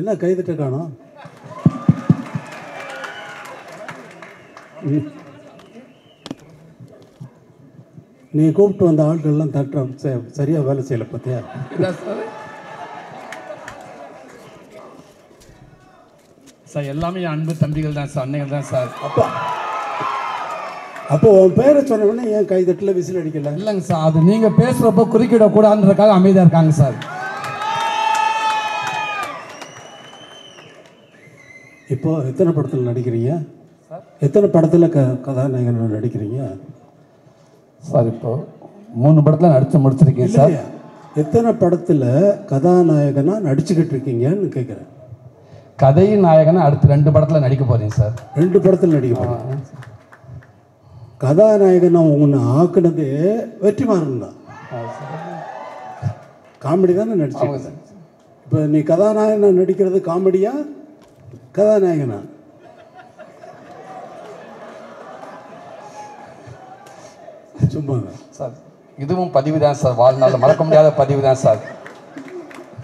என்ன கைதட்ட காணோம்? நீ கூப்பிட்டு வந்த ஆட்கள்லாம் தட்டுறோம் சரியாக வேலை செய்யலை பார்த்தியா? சார் எல்லாமே என் அன்பு தம்பிகள் தான் சார், அன்னைகள் தான் சார். அப்போ உன் பேரை சொன்ன உடனே ஏன் கைதட்டில் விசில் அடிக்கல? இல்லைங்க சார், அது நீங்கள் பேசுகிறப்போ குறுக்கிடக்கூடாதுன்றதுக்காக அமைதியாக இருக்காங்க சார். இப்போ எத்தனை படத்தில் நடிக்கிறீங்க? எத்தனை படத்தில் கதாநாயகன் நடிக்கிறீங்க சார்? இப்போ 3 படத்தில் நடித்து முடிச்சிருக்கேன் சார். எத்தனை படத்தில் கதாநாயகனாக நடிச்சுக்கிட்டு இருக்கீங்கன்னு கேட்குறேன். கதையின் நாயகனா அடுத்து 2 படத்தில் நடிக்க போகிறேன் சார். 2 படத்தில் நடிக்க போகிறேன். கதாநாயகனை உன்னை ஆக்குனது வெற்றிமாறன் தான். காமெடி தானே நடிச்சு. இப்போ நீ கதாநாயகனா நடிக்கிறது காமெடியா கதாநாயகனா? சும்மா சார் இதுவும் பதிவு தான் சார், வாழ்நாள் மறக்க முடியாத பதிவு தான் சார்.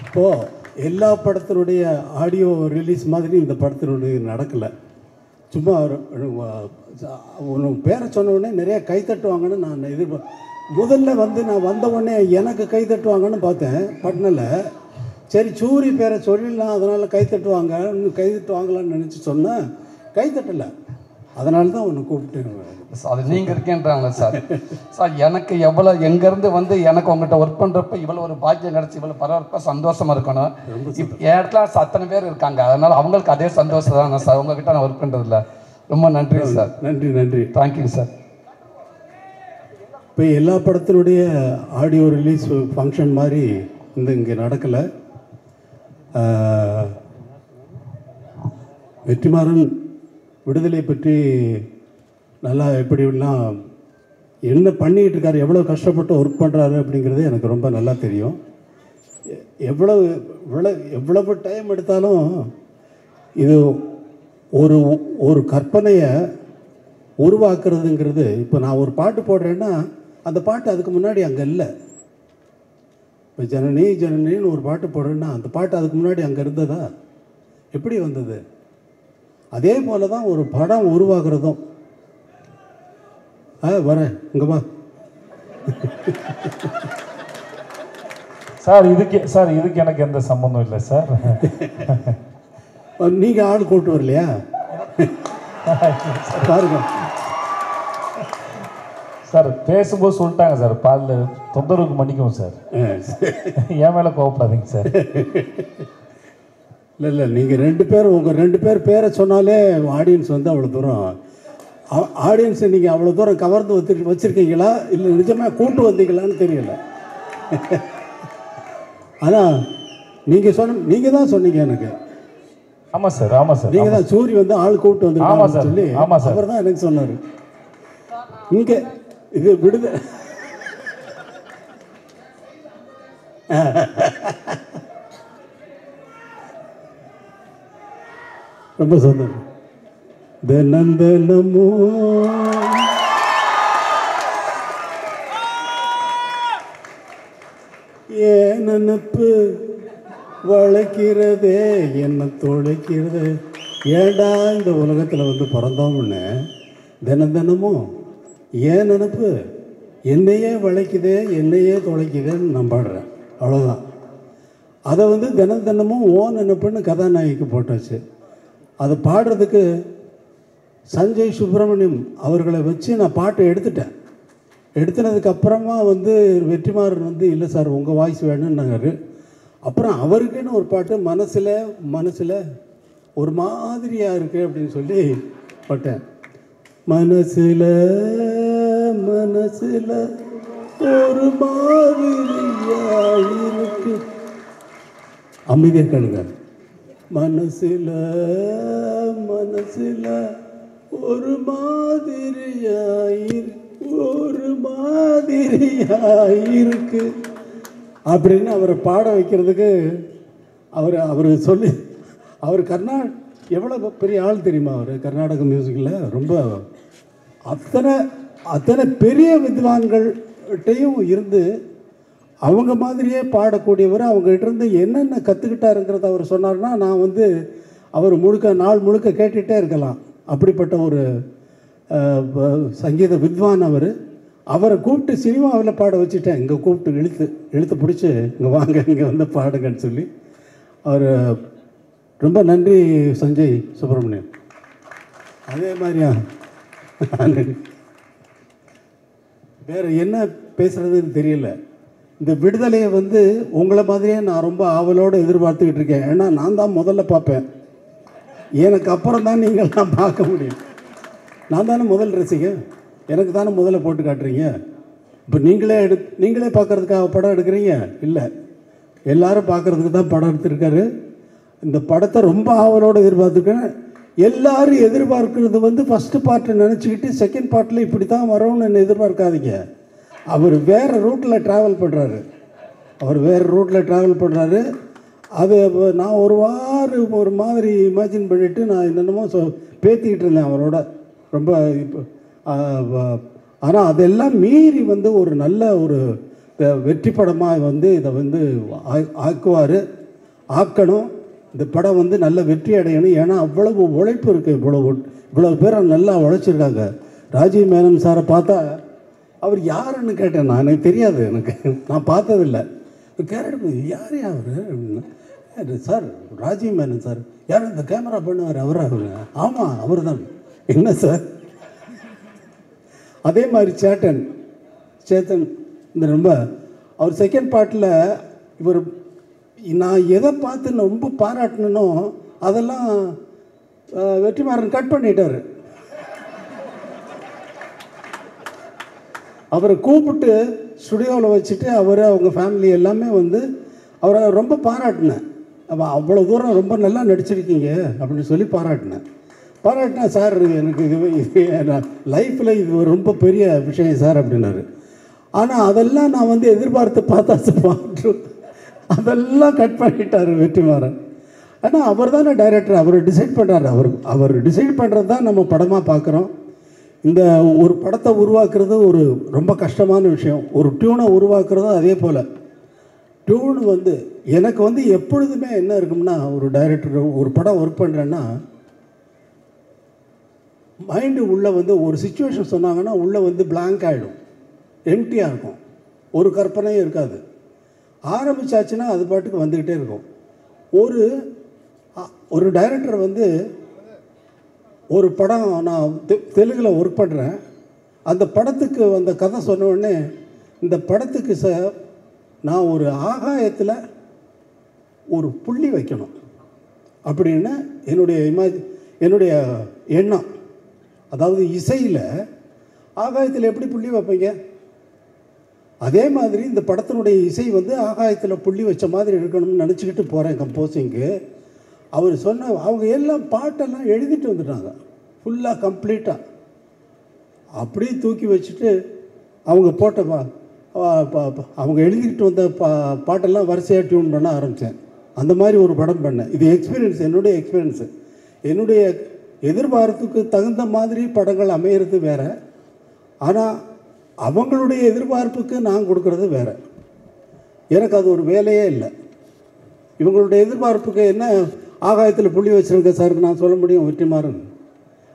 இப்போது எல்லா படத்தினுடைய ஆடியோ ரிலீஸ் மாதிரி இந்த படத்தினுடைய நடக்கலை. சும்மா உனக்கு பேரை சொன்ன உடனே நிறைய கைத்தட்டுவாங்கன்னு நான் முதல்ல நான் வந்த உடனே எனக்கு கைத்தட்டுவாங்கன்னு பார்த்தேன் பட்னில். சரி சூரி பேரை சொல்லிடலாம், அதனால் கைத்தட்டுவாங்களான்னு நினச்சி சொன்னேன். கைத்தட்டலை, அதனால தான் உன்னை கூப்பிட்டு. அது நீங்கள் இருக்கேன்றாங்களே சார். சார் எனக்கு எவ்வளோ எங்கேருந்து எனக்கு உங்கள்கிட்ட ஒர்க் பண்ணுறப்ப இவ்வளோ ஒரு பாக்கியம் கிடச்சி இவ்வளோ பரவாயில்ல சந்தோஷமாக இருக்கணும். என் இடத்துல அத்தனை பேர் இருக்காங்க, அதனால் அவங்களுக்கு அதே சந்தோஷம் தான் சார். உங்கள்கிட்ட நான் ஒர்க் பண்ணுறதில்ல. ரொம்ப நன்றி சார். நன்றி. Thank you sir. இப்போ எல்லா படத்தினுடைய ஆடியோ ரிலீஸ் ஃபங்க்ஷன் மாதிரி இங்கே நடக்கலை. வெற்றிமாறன் விடுதலை பற்றி நல்லா எப்படிலாம் என்ன பண்ணிக்கிட்டு இருக்காரு, எவ்வளோ கஷ்டப்பட்டு ஒர்க் பண்ணுறாரு அப்படிங்கிறது எனக்கு ரொம்ப நல்லா தெரியும். எவ்வளவு டைம் எடுத்தாலும் இது ஒரு கற்பனையை உருவாக்குறதுங்கிறது. இப்போ நான் ஒரு பாட்டு போடுறேன்னா அந்த பாட்டு அதுக்கு முன்னாடி அங்கே இல்லை. இப்போ ஜனனி ஜனனின்னு ஒரு பாட்டு போடுறேன்னா அந்த பாட்டு அதுக்கு முன்னாடி அங்கே இருந்ததா? எப்படி வந்தது? அதே போல தான் ஒரு படம் உருவாக்குறதும். வரேன் இங்கே வா சார். இதுக்கு எனக்கு எந்த சம்பந்தம் இல்லை சார். நீங்கள் ஆள் கூப்பிட்டு வரலையா? பாருங்க சார், பேசும்போது சொல்லிட்டாங்க சார், பால் தொந்தரவுக்கு மன்னிக்கும் சார். என் மேலே கோவப்படாதீங்க சார். இல்லை நீங்கள் 2 பேர் உங்கள் 2 பேர் பேரை சொன்னாலே ஆடியன்ஸ் அவ்வளோ தூரம் ஆடியன்ஸை நீங்கள் அவ்வளோ தூரம் கவர்ந்து வச்சுருக்கீங்களா இல்லை நிஜமாக கூட்டு வந்தீங்களான்னு தெரியல. ஆனால் நீங்கள் தான் சொன்னீங்க எனக்கு. ஆமாம் சார். நீங்கள் தான் சூரி ஆள் கூப்பிட்டு வந்து சொல்லி அவர் தான் எனக்கு சொன்னார். இங்கே இது விடுதலை ரொம்ப சந்தோஷம். தினந்தனமோ ஏன் நினப்பு வளைக்கிறதே என்ன தொலைக்கிறது. ஏண்டா இந்த உலகத்தில் பிறந்தோம்னு தினந்தனமும் ஏன் நினப்பு என்னையே வளைக்குதே என்னையே தொலைக்குதேன்னு நான் பாடுறேன். அவ்வளோதான். அதை தினமும் ஓ நினப்புன்னு கதாநாயகிக்கு போட்டாச்சு. அதை பாடுறதுக்கு சஞ்சய் சுப்பிரமணியம் அவர்களை வச்சு நான் பாட்டை எடுத்துனதுக்கப்புறமா வெற்றிமாறன் இல்லை சார் உங்கள் வாய்ஸ் வேணும்னாரு. அப்புறம் அவருக்குன்னு ஒரு பாட்டு மனசில் ஒரு மாதிரியாக இருக்குது அப்படின்னு சொல்லி பாட்டேன். மனசில் ஒரு மாதிரியாக இருக்கு. அமைதியாக கேளுங்க. மனசில் ஒரு மாதிரியாயிருக்கு அப்படின்னு அவரை பாட வைக்கிறதுக்கு அவர் சொல்லி அவர் எவ்வளோ பெரிய ஆள் தெரியுமா? அவர் கர்நாடக மியூசிக்கில் ரொம்ப அத்தனை பெரிய வித்வான்கள்கிட்டையும் இருந்து அவங்க மாதிரியே பாடக்கூடியவர். அவங்ககிட்டருந்து என்னென்ன கற்றுக்கிட்டாருங்கிறத அவர் சொன்னார்னா நான் வந்து அவர் நாள் முழுக்க கேட்டுகிட்டே இருக்கலாம். அப்படிப்பட்ட ஒரு சங்கீத வித்வான் அவர். அவரை கூப்பிட்டு சினிமாவில் பாட வச்சுட்டேன். இங்கே கூப்பிட்டு இழுத்து பிடிச்சி இங்கே வாங்க, இங்கே வந்து பாடுங்கன்னு சொல்லி. அவர் ரொம்ப நன்றி சஞ்சய் சுப்பிரமணியம். அதே மாதிரியா வேறு என்ன பேசுகிறதுன்னு தெரியல. இந்த விடுதலையை வந்து உங்களை மாதிரியே நான் ரொம்ப ஆவலோடு எதிர்பார்த்துக்கிட்டு இருக்கேன். ஏன்னா நான் தான் முதல்ல பார்ப்பேன். எனக்கு அப்புறம் தான் நீங்கள்லாம் பார்க்க முடியும். நான் தானே முதல் ரசிகன், எனக்கு தானே முதல்ல போட்டு காட்டுறீங்க. இப்போ நீங்களே பார்க்குறதுக்காக படம் எடுக்கிறீங்க இல்லை, எல்லாரும் பார்க்குறதுக்கு தான் படம் எடுத்திருக்காரு. இந்த படத்தை ரொம்ப ஆவலோடு எதிர்பார்த்துருக்கேன். எல்லாரும் எதிர்பார்க்கறது வந்து ஃபஸ்ட்டு பார்ட்டை நினச்சிக்கிட்டு செகண்ட் பார்ட்டில் இப்படி தான் வரும்னு என்ன எதிர்பார்க்காதீங்க. அவர் வேறு ரூட்டில் ட்ராவல் பண்ணுறாரு. அது நான் ஒரு மாதிரி இமேஜின் பண்ணிவிட்டு நான் என்னென்னமோ பேத்திக்கிட்டு இருந்தேன் அவரோட ரொம்ப. இப்போ ஆனால் அதெல்லாம் மீறி வந்து ஒரு நல்ல ஒரு வெற்றி படமாக வந்து இதை வந்து ஆக்கணும். இந்த படம் வந்து நல்ல வெற்றி அடையணும். ஏன்னா அவ்வளவு உழைப்பு இருக்குது. இவ்வளவு பேர் நல்லா உழைச்சிருக்காங்க. ராஜீவ் மேனன் சாரை பார்த்தா அவர் யாருன்னு கேட்டேன். நான் எனக்கு தெரியாது, நான் பார்த்ததில்லை. கேரட் யார் அவர் சார்? ராஜீவ் மேனன் சார். யார் இந்த கேமரா பண்ணுவார்? அவரு? ஆமாம், அவர் தான். என்ன சார்? அதே மாதிரி சேத்தன் இந்த ரொம்ப அவர் செகண்ட் பார்ட்டில் இவர் நான் எதை பார்த்து ரொம்ப பாராட்டணுனோ அதெல்லாம் வெற்றிமாறன் கட் பண்ணிட்டார். அவரை கூப்பிட்டு ஸ்டுடியோவில் வச்சுட்டு அவங்க ஃபேமிலி எல்லாமே வந்து அவரை ரொம்ப பாராட்டினேன். அவ்வளோ தூரம் ரொம்ப நல்லா நடிச்சிருக்கீங்க அப்படின்னு சொல்லி பாராட்டினேன். சார் எனக்கு இது லைஃப்பில் இது ரொம்ப பெரிய விஷயம் சார் அப்படின்னாரு. ஆனால் அதெல்லாம் நான் வந்து எதிர்பார்த்து பார்த்து அதெல்லாம் கட் பண்ணிட்டார் வெற்றிமாறன். ஆனால் அவர் தானே டைரக்டர், அவர் டிசைட் பண்ணுறாரு. அவர் டிசைட் பண்ணுறது தான் நம்ம படமாக பார்க்குறோம். இந்த ஒரு படத்தை உருவாக்குறது ஒரு ரொம்ப கஷ்டமான விஷயம். ஒரு டியூனை உருவாக்குறதும் அதே போல். டியூன் வந்து எனக்கு வந்து எப்பொழுதுமே என்ன இருக்கும்னா, ஒரு டைரக்டர் ஒரு படம் ஒர்க் பண்ணுறேன்னா மைண்டு உள்ளே வந்து ஒரு சிச்சுவேஷன் சொன்னாங்கன்னா உள்ளே வந்து பிளாங்க் ஆகிடும், எம்டியாக இருக்கும், ஒரு கற்பனையும் இருக்காது. ஆரம்பித்தாச்சுன்னா அது பாட்டுக்கு வந்துக்கிட்டே இருக்கும். ஒரு டைரக்டர் வந்து ஒரு படம் நான் தெலுங்கில் ஒர்க் பண்ணுறேன். அந்த படத்துக்கு அந்த கதை சொன்ன உடனே இந்த படத்துக்கு நான் ஒரு ஆகாயத்தில் ஒரு புள்ளி வைக்கணும் அப்படின்னு என்னுடைய எண்ணம். அதாவது இசையில் ஆகாயத்தில் எப்படி புள்ளி வைப்பீங்க? அதே மாதிரி இந்த படத்தினுடைய இசை வந்து ஆகாயத்தில் புள்ளி வச்ச மாதிரி இருக்கணும்னு நினச்சிக்கிட்டு போகிறேன் கம்போசிங்கு. அவர் அவங்க எல்லாம் பாட்டெல்லாம் எழுதிட்டு வந்துட்டாங்க ஃபுல்லாக கம்ப்ளீட்டாக. அப்படியே தூக்கி வச்சுட்டு அவங்க எழுதிக்கிட்டு வந்த பாட்டெல்லாம் வரிசையாக டியூன் பண்ண ஆரம்பித்தேன். அந்த மாதிரி ஒரு படம் பண்ணேன். இது என்னுடைய எக்ஸ்பீரியன்ஸு. என்னுடைய எதிர்பார்ப்புக்கு தகுந்த மாதிரி படங்கள் அமையிறது வேறு, ஆனால் அவங்களுடைய எதிர்பார்ப்புக்கு நான் கொடுக்குறது வேறு. எனக்கு அது ஒரு வேலையே இல்லை. இவங்களுடைய எதிர்பார்ப்புக்கு என்ன ஆகாயத்தில் புள்ளி வச்சுருக்க சார் நான் சொல்ல முடியும் வெற்றிமாறன்.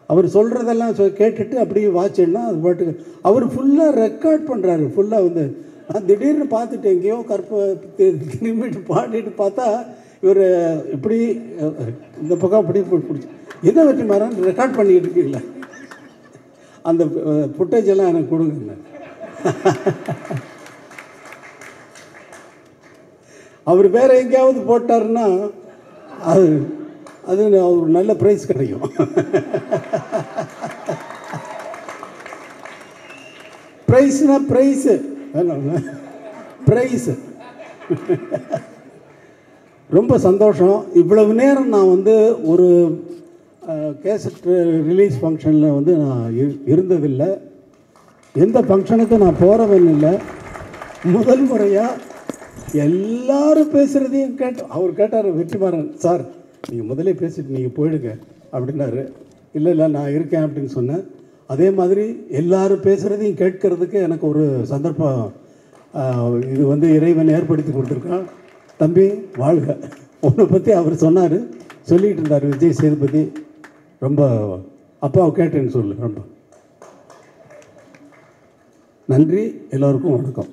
அவர் சொல்கிறதெல்லாம் கேட்டுட்டு அப்படியே வாட்சின்னா அது பாட்டுக்கு அவர் ஃபுல்லாக ரெக்கார்ட் பண்ணுறாரு. ஃபுல்லாக வந்து நான் திடீர்னு பார்த்துட்டு எங்கேயோ திரும்பிட்டு பாடிட்டு பார்த்தா இவர் இப்படி இந்த பக்கம் அப்படி பிடிச்சி என்ன வெற்றிமாறன் ரெக்கார்ட் பண்ணிக்கிட்டு இருக்கீங்களா? அந்த ஃபுட்டேஜ் எல்லாம் எனக்கு கொடுங்க. அவர் வேறு எங்கேயாவது போட்டாருன்னா அது ஒரு நல்ல ப்ரைஸ் கிடைக்கும். ப்ரைஸு ரொம்ப சந்தோஷம். இவ்வளவு நேரம் நான் வந்து ஒரு கேசட் ரிலீஸ் ஃபங்க்ஷனில் வந்து நான் இருந்ததில்லை. எந்த ஃபங்க்ஷனுக்கும் நான் போகிறவன் இல்லை. முதல் முறையாக எல்லாரும் பேசுகிறதையும் அவர் கேட்டார் வெற்றிமாறன் சார் நீங்கள் முதலே பேசிட்டு நீங்கள் போயிடுங்க அப்படின்னாரு. இல்லை நான் இருக்கேன் அப்படின்னு சொன்னேன். அதே மாதிரி எல்லாரும் பேசுகிறதையும் கேட்கறதுக்கு எனக்கு ஒரு சந்தர்ப்பம் இது வந்து இறைவன் ஏற்படுத்தி கொடுத்துருக்கான். தம்பி வாழ்க. உன்னை பற்றி அவர் சொன்னார், சொல்லிகிட்டு இருந்தார் விஜய் சேதுபதி. ரொம்ப அப்பாவை கேட்டேன்னு சொல்லு. ரொம்ப நன்றி. எல்லோருக்கும் வணக்கம்.